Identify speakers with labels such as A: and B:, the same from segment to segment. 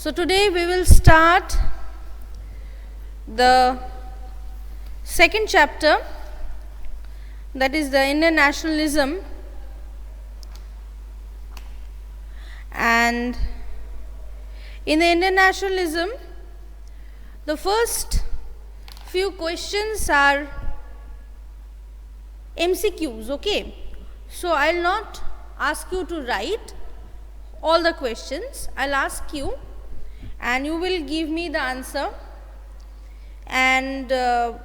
A: So today we will start the second chapter, that is the Indian nationalism, and in the Indian nationalism the first few questions are MCQs. Okay, so I will not ask you to write all the questions, I will ask you and you will give me the answer, and the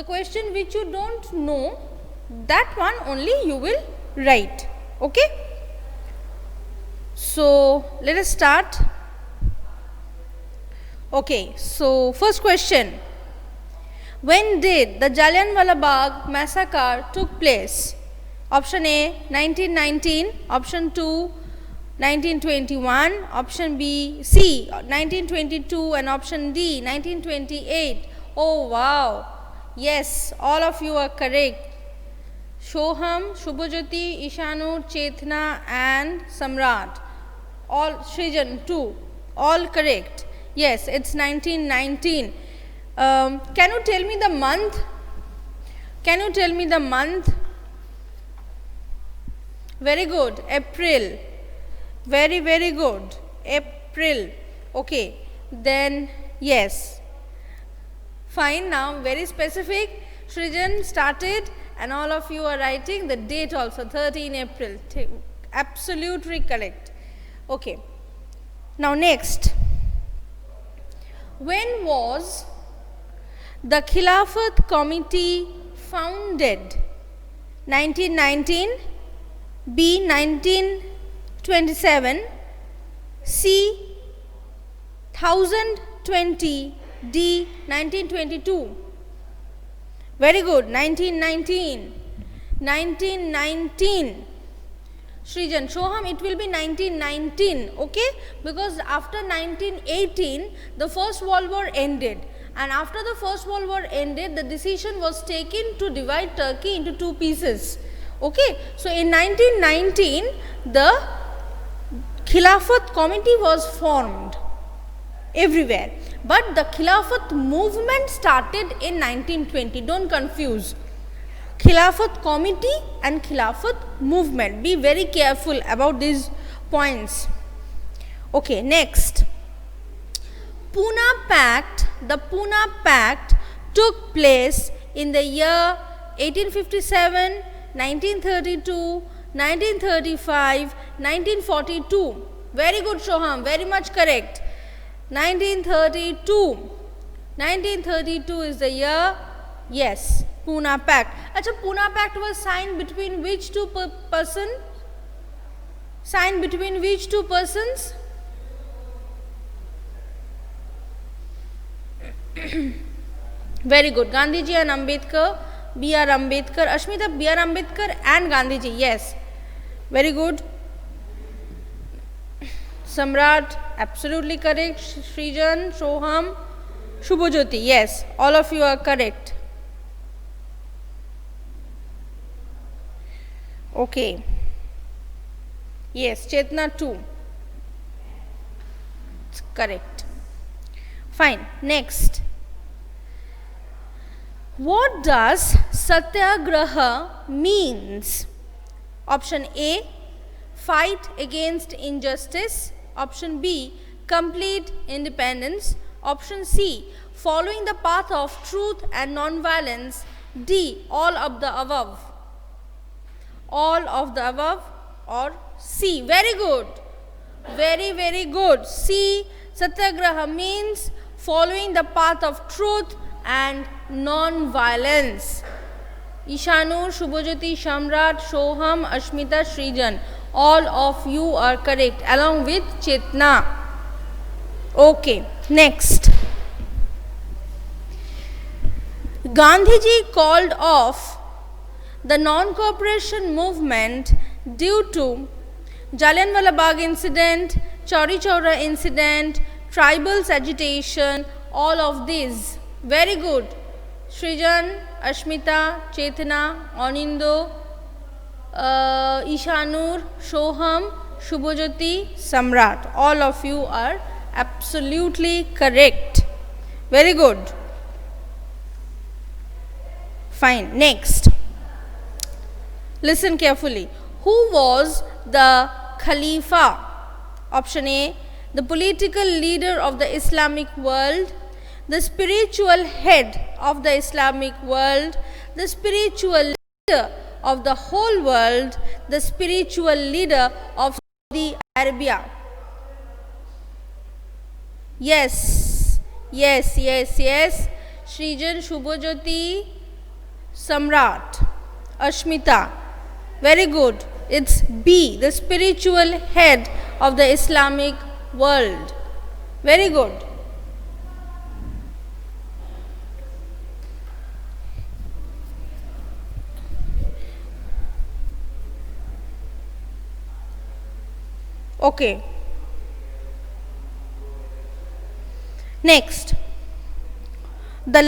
A: question which you don't know, that one only you will write. Okay, so let us start. Okay, so first question: when did the Jallianwala Bagh massacre took place? Option A 1919, option 2 1921, option C 1922, and option D 1928. Oh wow, yes, all of you are correct. Soham, Shubhajyoti, Ishanu, Chetna and Samrat, all Srijan too, all correct. Yes, it's 1919. Can you tell me the month? Can you tell me the month? Very good, April. Very, very good, April. Okay, then yes. Fine, now very specific. Srijan started and all of you are writing the date also, 13 April. Absolutely correct. Okay, now next. When was the Khilafat Committee founded? 1919, B 1927, C 1020, D 1922. Very good, 1919. 1919. Srijan, Soham, it will be 1919, okay? Because after 1918, the First World War ended. And after the First World War ended, the decision was taken to divide Turkey into two pieces. Okay, so in 1919, the Khilafat Committee was formed everywhere. But the Khilafat movement started in 1920. Don't confuse Khilafat Committee and Khilafat movement. Be very careful about these points. Okay, next. Pune Pact. The Pune Pact took place in the year 1857, 1932, 1935, 1942. Very good, Soham, very much correct. 1932. 1932 is the year. Yes, Pune Pact. Acha, Pune Pact was signed between which two persons? Signed between which two persons? Very good, Gandhiji and Ambedkar. B.R. Ambedkar, Ashmita, B.R. Ambedkar and Gandhiji, yes. Very good. Samrat, absolutely correct. Srijan, Soham, Shubhajyoti, yes, all of you are correct. Okay. Yes, Chetna too. It's correct. Fine, next. What does Satyagraha means? Option A, fight against injustice. Option B, complete independence. Option C, following the path of truth and non-violence. D, all of the above. All of the above, or C. Very good. Very, very good. C, Satyagraha means following the path of truth and non-violence. Ishanu, Shubhajyoti, Samrat, Soham, Ashmita, Srijan, all of you are correct along with Chetna. Okay, next. Gandhiji called off the non-cooperation movement due to Jallianwala Bagh incident, Chauri Chaura incident, tribal agitation, all of these. Very good. Srijan, Ashmita, Chetna, Anindo, Ishanur, Soham, Shubhajyoti Samrat. All of you are absolutely correct. Very good. Fine. Next. Listen carefully. Who was the Khalifa? Option A, the political leader of the Islamic world, the spiritual head of the Islamic world, the spiritual leader of the whole world, the spiritual leader of Saudi Arabia. Yes, yes, yes, yes. Srijan Shubhajyoti Samrat. Ashmita. Very good. It's B, the spiritual head of the Islamic world. Very good. Okay. Next. The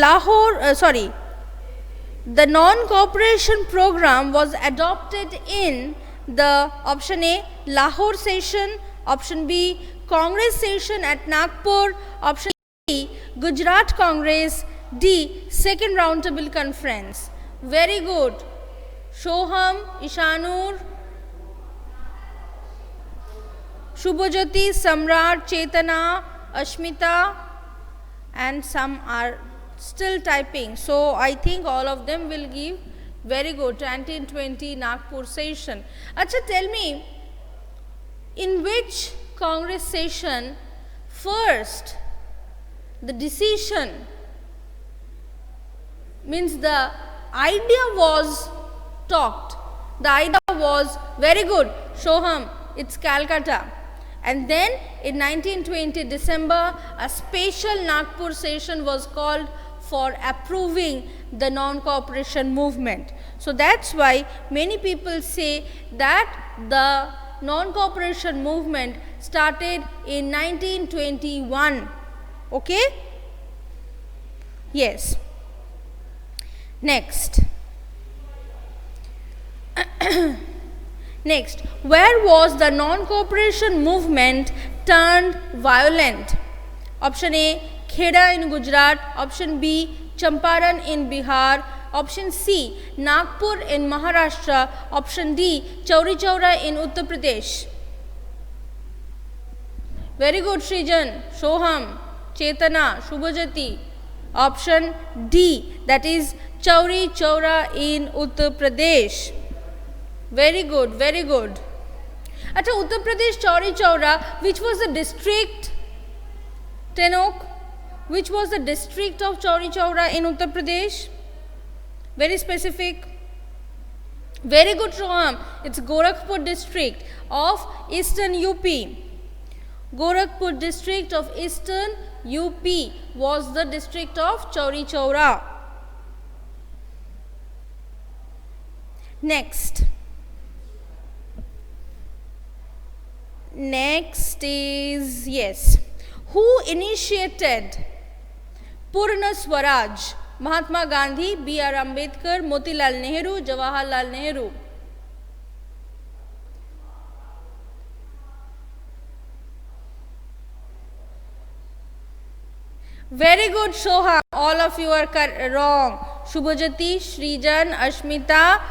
A: non-cooperation program was adopted in the option A, Lahore session, option B, Congress session at Nagpur, option C, Gujarat Congress, D, second roundtable conference. Very good. Shoham, Ishanur, Shubhajyoti, Samrat, Chetana, Ashmita, and some are still typing. So I think all of them will give. Very good. 1920 Nagpur session. Acha, tell me, in which Congress session first the decision, means the idea was talked. The idea was, very good, Shoham, it's Calcutta. And then in 1920 December, a special Nagpur session was called for approving the non-cooperation movement. So that's why many people say that the non-cooperation movement started in 1921. Okay? Yes. Next. Next, where was the non-cooperation movement turned violent? Option A, Kheda in Gujarat, option B, Champaran in Bihar, option C, Nagpur in Maharashtra, option D, Chauri Chaura in Uttar Pradesh. Very good, Srijan, Shoham, Chetana, Shubhajyoti. Option D, that is Chauri Chaura in Uttar Pradesh. Very good, very good. Acha, Uttar Pradesh, Chauri Chaura, which was the district? Tenok, which was the district of Chauri Chaura in Uttar Pradesh? Very specific. Very good, Shoham. It's Gorakhpur district of Eastern UP. Gorakhpur district of Eastern UP was the district of Chauri Chaura. Next. Next is, yes, who initiated Purna Swaraj? Mahatma Gandhi, B.R. Ambedkar, Motilal Nehru, Jawaharlal Nehru. Very good, Shoham. All of you are wrong. Shubhajyoti, Srijan, Ashmita,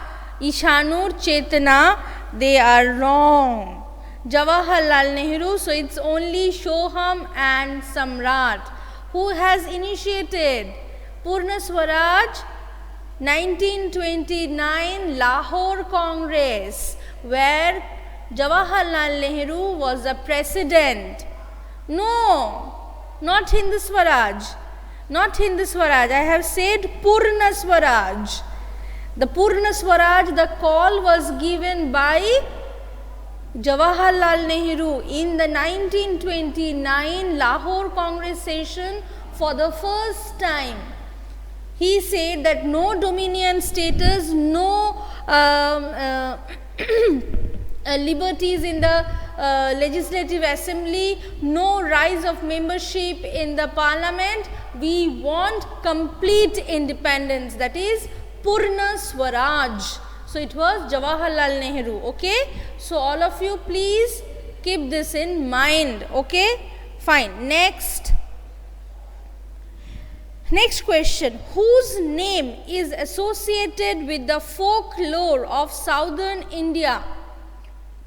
A: Ishanur, Chetana, they are wrong. Jawaharlal Nehru, so it's only Shoham and Samrat. Who has initiated Purna Swaraj? 1929 Lahore Congress, where Jawaharlal Nehru was the president. No, not Hindu Swaraj. Not Hindu Swaraj. I have said Purna Swaraj. The Purna Swaraj, the call was given by Jawaharlal Nehru in the 1929 Lahore Congress session for the first time. He said that no dominion status, no liberties in the legislative assembly, no rise of membership in the parliament. We want complete independence, that is Purna Swaraj. So it was Jawaharlal Nehru. Okay, so all of you please keep this in mind. Okay, fine. Next question. Whose name is associated with the folklore of southern India?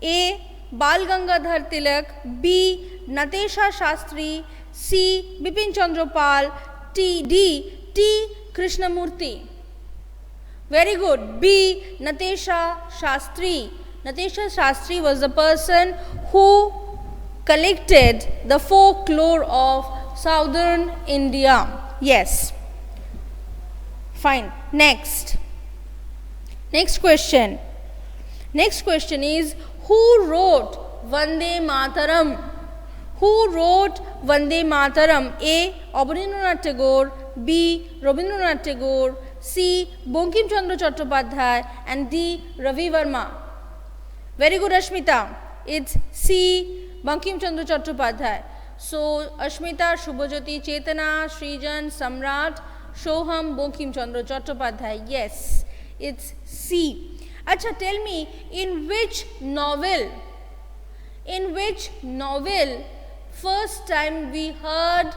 A: A. Bal Gangadhar Tilak, B. Natesha Shastri, C. Bipin Chandra Pal, D. T. Krishnamurti. Very good. B. Natesha Shastri. Natesha Shastri was the person who collected the folklore of southern India. Yes. Fine. Next question. Next question is, who wrote Vande Mataram? Who wrote Vande Mataram? A. Abanindranath Tagore, B. Rabindranath Tagore, C. Bankim Chandra Chattopadhyay, and D. Ravi Verma. Very good, Ashmita. It's C. Bankim Chandra Chattopadhyay. So, Ashmita, Shubhajyoti, Chetana, Srijan, Samrat, Shoham, Bankim Chandra Chattopadhyay. Yes, it's C. Acha, tell me, in which novel first time we heard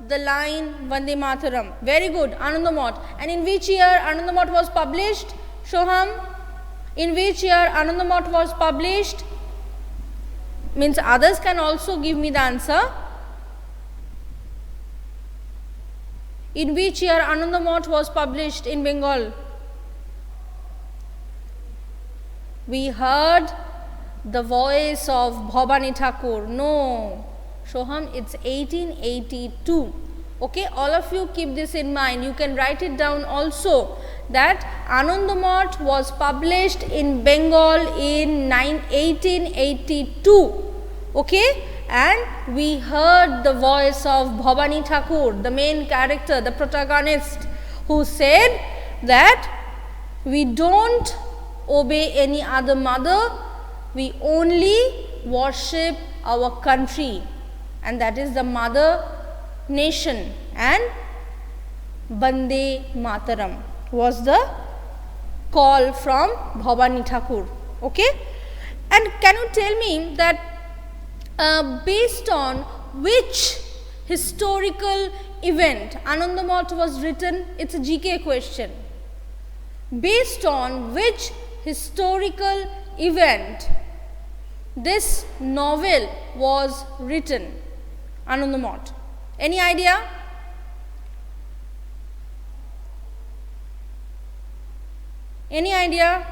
A: the line Vande Mataram? Very good, Anandamath. And in which year Anandamath was published? Shoham, in which year Anandamath was published? Means others can also give me the answer. In which year Anandamath was published in Bengal? We heard the voice of Bhavani Thakur. No, Shoham, it's 1882. Okay, all of you keep this in mind. You can write it down also, that Anandamath was published in Bengal in 1882. Okay, and we heard the voice of Bhavani Thakur, the main character, the protagonist, who said that we don't obey any other mother, we only worship our country, and that is the mother nation, and Vande Mataram was the call from Bhavani Thakur. Okay, and can you tell me that based on which historical event Anandamath was written? It's a GK question. Based on which historical event this novel was written, Anandamath? Any idea? Any idea?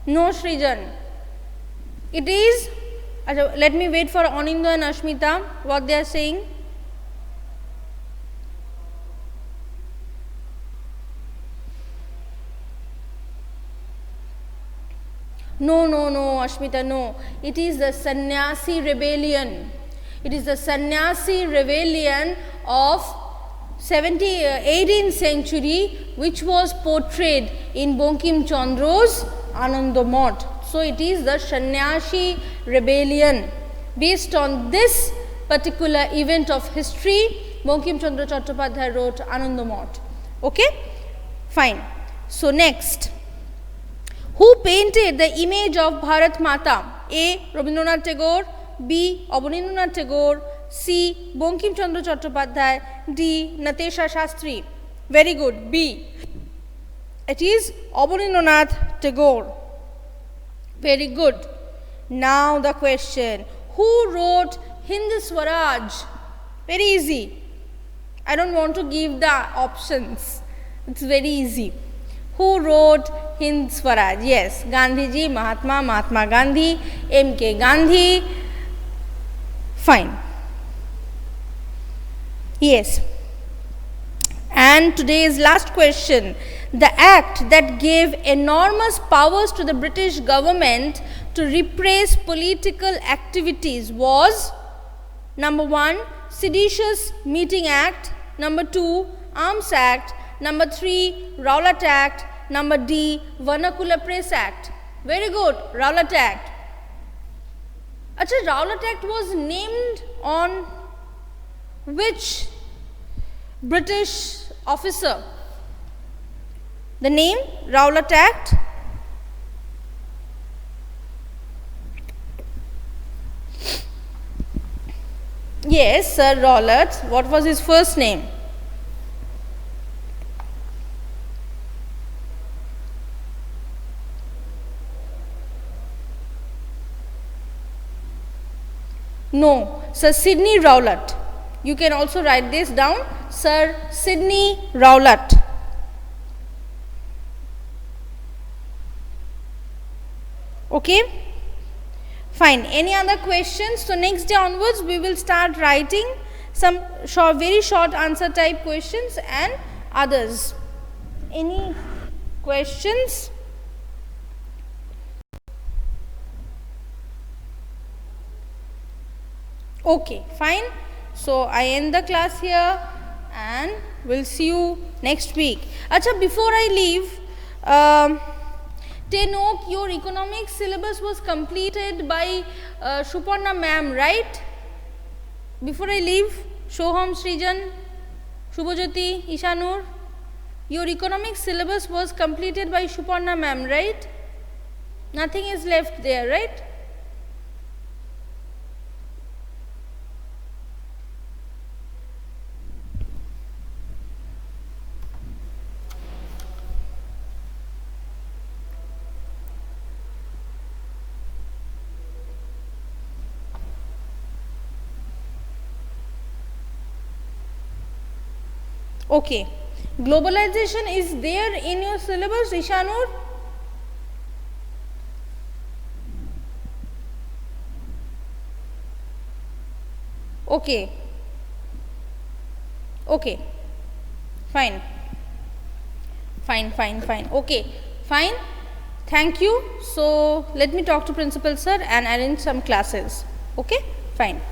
A: No, Srijan. It is, let me wait for Anindo and Ashmita, what they are saying. No, Ashmita, no. It is the Sannyasi rebellion. It is the Sannyasi rebellion of 18th century, which was portrayed in Bankim Chandra's Anandamath. So, it is the Sannyasi rebellion. Based on this particular event of history, Bankim Chandra Chattopadhyay wrote Anandamath. Okay? Fine. So, next. Who painted the image of Bharat Mata? A. Rabindranath Tagore, B. Abanindranath Tagore, C. Bankim Chandra Chattopadhyay, D. Natesha Shastri. Very good, B. It is Abanindranath Tagore. Very good. Now the question, who wrote Hind Swaraj? Very easy. I don't want to give the options. It's very easy. Who wrote Hind Swaraj? Yes, Gandhiji, Mahatma Gandhi, M.K. Gandhi. Fine. Yes. And today's last question. The act that gave enormous powers to the British government to repress political activities was: number 1, Seditious Meeting Act, number 2, Arms Act, number 3, Rowlatt Act, number D, Vernacular Press Act. Very good, Rowlatt Act. Acha, Rowlatt Act was named on which British officer? The name Rowlatt Act. Yes, Sir Rowlatt. What was his first name? No, Sir Sidney Rowlatt. You can also write this down, Sir Sidney Rowlatt. Okay, fine. Any other questions? So next day onwards we will start writing some very short answer type questions and others. Any questions? Okay, fine. So I end the class here and we'll see you next week. Acha, before I leave, Tenok, your economics syllabus was completed by Suparna ma'am, right? Before I leave, Shoham, Srijan, Shubhajyoti, Ishanur, your economics syllabus was completed by Suparna ma'am, right? Nothing is left there, right? Okay. Globalization is there in your syllabus, Ishanur? Okay. Okay. Fine. Fine, fine, fine. Okay. Fine. Thank you. So, let me talk to principal sir and arrange some classes. Okay? Fine.